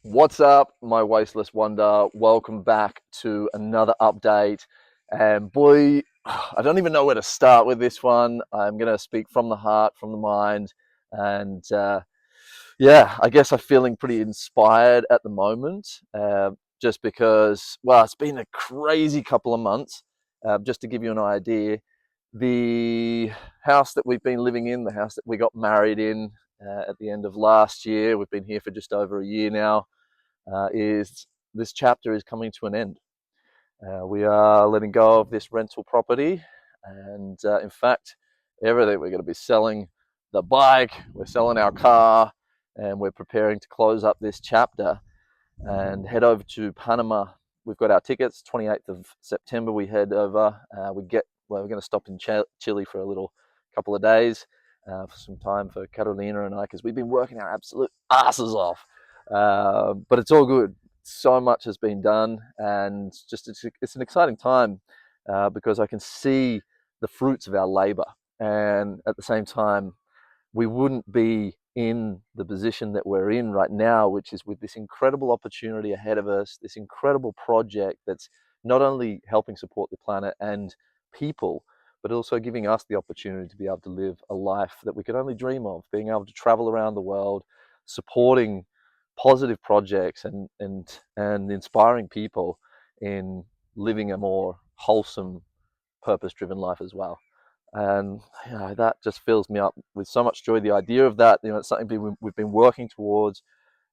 What's up, my Wasteless Wonder? Welcome back to another update. And boy, I don't even know where to start with this one. I'm going to speak from the heart, from the mind. And yeah, I guess I'm feeling pretty inspired at the moment, just because, well, it's been a crazy couple of months. Just to give you an idea, the house that we've been living in, the house that we got married in at the end of last year, we've been here for just over a year now, is this chapter is coming to an end. We are letting go of this rental property, and in fact, everything. We're going to be selling the bike, we're selling our car, and we're preparing to close up this chapter and head over to Panama. We've got our tickets. 28th of September, we head over. We're going to stop in Chile for a little couple of days, for some time for Carolina and I, because we've been working our absolute asses off. But it's all good. So much has been done, and just it's an exciting time, because I can see the fruits of our labor, and at the same time, we wouldn't be in the position that we're in right now, which is with this incredible opportunity ahead of us, this incredible project that's not only helping support the planet and people, but also giving us the opportunity to be able to live a life that we could only dream of, being able to travel around the world, supporting positive projects and inspiring people in living a more wholesome, purpose-driven life as well. And that just fills me up with so much joy. The idea of that, it's something we've been working towards,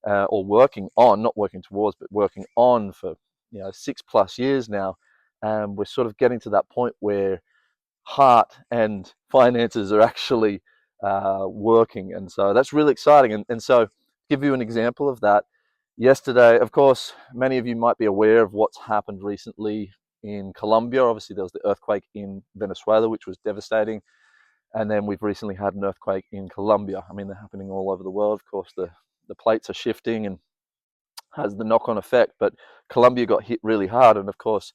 or working on, not working towards, but working on for 6+ years now. And we're sort of getting to that point where heart and finances are actually working, and so that's really exciting. And so, give you an example of that. Yesterday, of course, many of you might be aware of what's happened recently in Colombia. Obviously, there was the earthquake in Venezuela, which was devastating. And then we've recently had an earthquake in Colombia. I mean, they're happening all over the world. Of course, the plates are shifting and has the knock-on effect. But Colombia got hit really hard. And of course,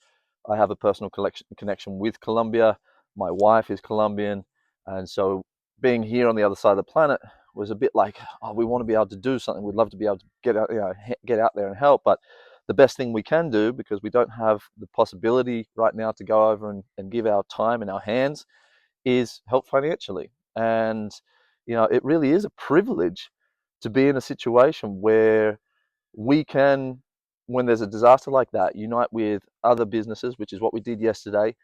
I have a personal connection with Colombia. My wife is Colombian. And so being here on the other side of the planet was a bit like, oh, we want to be able to do something. We'd love to be able to get out there and help. But the best thing we can do, because we don't have the possibility right now to go over and give our time and our hands, is help financially. And it really is a privilege to be in a situation where we can, when there's a disaster like that, unite with other businesses, which is what we did yesterday.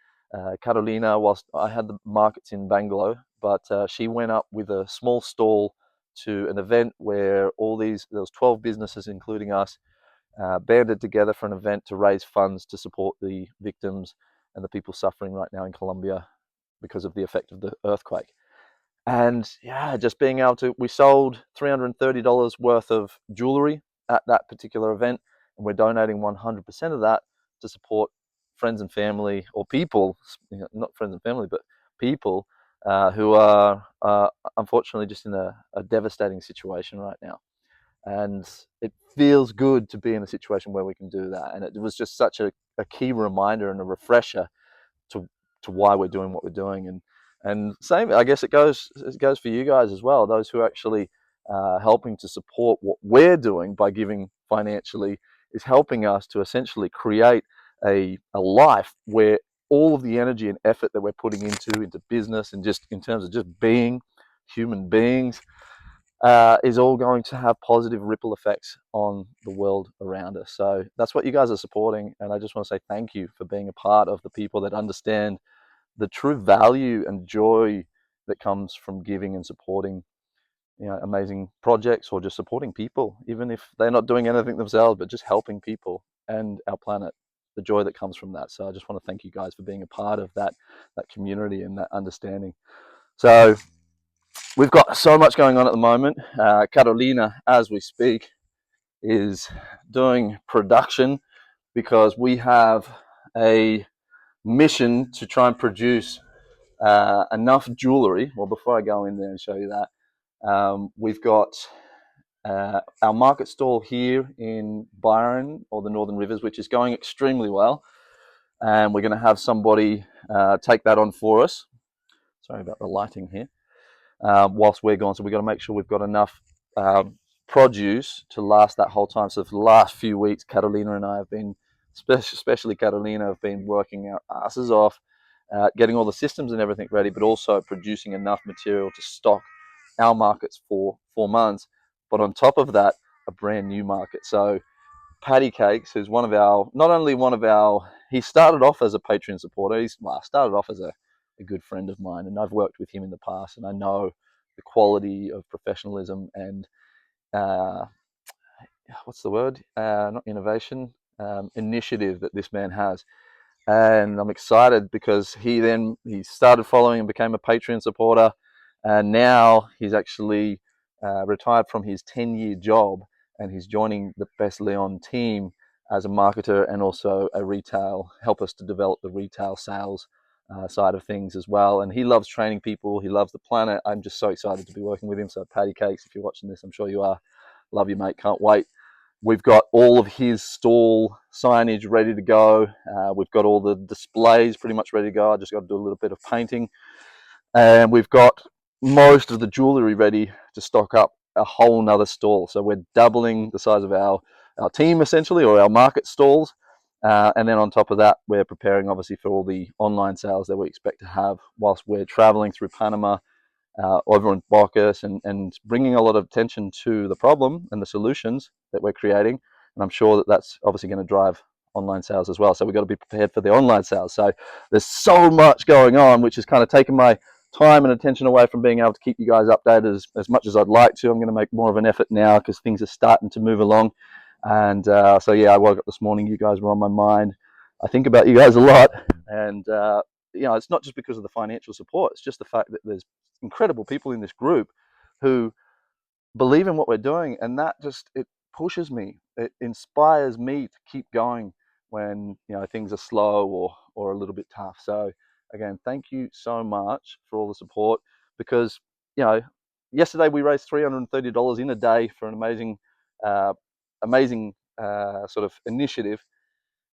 Carolina, whilst I had the markets in Bangalore, but she went up with a small stall to an event where there was 12 businesses, including us, banded together for an event to raise funds to support the victims and the people suffering right now in Colombia because of the effect of the earthquake. And yeah, just being able to, we sold $330 worth of jewelry at that particular event, and we're donating 100% of that to support friends and family, or people, not friends and family, but people who are unfortunately just in a devastating situation right now. And it feels good to be in a situation where we can do that. And it was just such a key reminder and a refresher to why we're doing what we're doing. And same, I guess it goes for you guys as well. Those who are actually helping to support what we're doing by giving financially is helping us to essentially create a life where all of the energy and effort that we're putting into business and just in terms of just being human beings, is all going to have positive ripple effects on the world around us. So that's what you guys are supporting, and I just want to say thank you for being a part of the people that understand the true value and joy that comes from giving and supporting amazing projects, or just supporting people, even if they're not doing anything themselves, but just helping people and our planet, the joy that comes from that. So I just want to thank you guys for being a part of that community and that understanding. So we've got so much going on at the moment. Carolina, as we speak, is doing production because we have a mission to try and produce enough jewelry. Well, before I go in there and show you that, we've got our market stall here in Byron, or the Northern Rivers, which is going extremely well. And we're going to have somebody take that on for us. Sorry about the lighting here. Whilst we're gone, so we've got to make sure we've got enough produce to last that whole time. So for the last few weeks, Catalina and I have been, especially Catalina, have been working our asses off, getting all the systems and everything ready, but also producing enough material to stock our markets for 4 months. But on top of that, a brand new market. So Paddy Cakes, who's one of our, not only one of our, he started off as a Patreon supporter. He's started off as a good friend of mine, and I've worked with him in the past, and I know the quality of professionalism and what's the word? Not innovation, initiative that this man has. And I'm excited because he started following and became a Patreon supporter, and now he's actually retired from his 10-year job, and he's joining the Pez León team as a marketer and also a retail, help us to develop the retail sales side of things as well. And he loves training people. He loves the planet. I'm just so excited to be working with him. So Paddy Cakes, if you're watching this, I'm sure you are. Love you, mate. Can't wait. We've got all of his stall signage ready to go. We've got all the displays pretty much ready to go. I just got to do a little bit of painting. And we've got most of the jewelry ready to stock up a whole nother stall. So we're doubling the size of our team essentially, or our market stalls. And then on top of that, we're preparing obviously for all the online sales that we expect to have whilst we're traveling through Panama, over in Bocas, and bringing a lot of attention to the problem and the solutions that we're creating. And I'm sure that that's obviously going to drive online sales as well. So we've got to be prepared for the online sales. So there's so much going on, which has kind of taken my time and attention away from being able to keep you guys updated as much as I'd like to. I'm going to make more of an effort now because things are starting to move along. And so yeah, I woke up this morning, you guys were on my mind. I think about you guys a lot, and you know, it's not just because of the financial support, it's just the fact that there's incredible people in this group who believe in what we're doing, and that just, it pushes me, it inspires me to keep going when, you know, things are slow or a little bit tough. So again, thank you so much for all the support, because, you know, yesterday we raised $330 in a day for an amazing sort of initiative.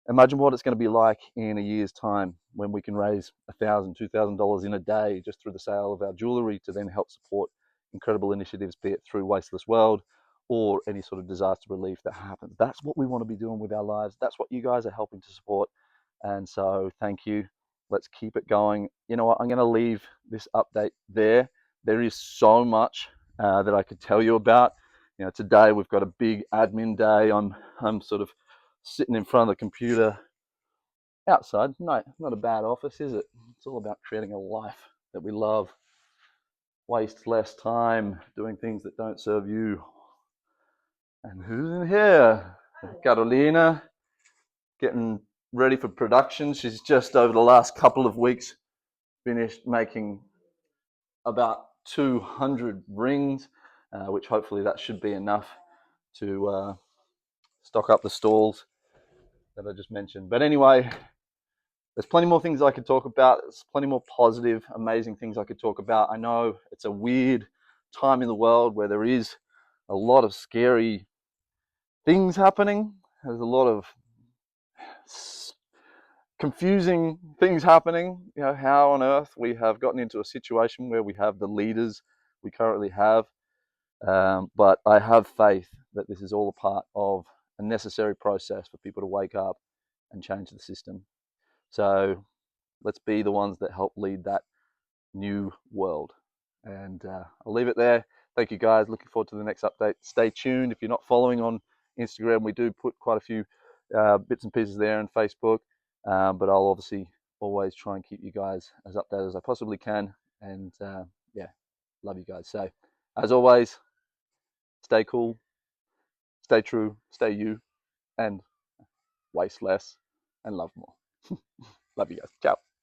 Imagine what it's going to be like in a year's time when we can raise $1,000, $2,000 in a day just through the sale of our jewelry to then help support incredible initiatives, be it through Wasteless World or any sort of disaster relief that happens. That's what we want to be doing with our lives. That's what you guys are helping to support. And so thank you. Let's keep it going. You know what? I'm going to leave this update there. There is so much that I could tell you about. You know, today we've got a big admin day. I'm sort of sitting in front of the computer outside. No, not a bad office, is it? It's all about creating a life that we love. Waste less time doing things that don't serve you. And who's in here? Carolina, getting ready for production. She's just over the last couple of weeks finished making about 200 rings, which hopefully that should be enough to stock up the stalls that I just mentioned. But anyway, there's plenty more things I could talk about. There's plenty more positive, amazing things I could talk about. I know it's a weird time in the world where there is a lot of scary things happening. There's a lot of confusing things happening. You know, how on earth we have gotten into a situation where we have the leaders we currently have. But I have faith that this is all a part of a necessary process for people to wake up and change the system. So let's be the ones that help lead that new world. And I'll leave it there. Thank you guys. Looking forward to the next update. Stay tuned. If you're not following on Instagram, we do put quite a few bits and pieces there, and Facebook. But I'll obviously always try and keep you guys as updated as I possibly can. And yeah, love you guys. So as always, stay cool, stay true, stay you, and waste less and love more. Love you guys. Ciao.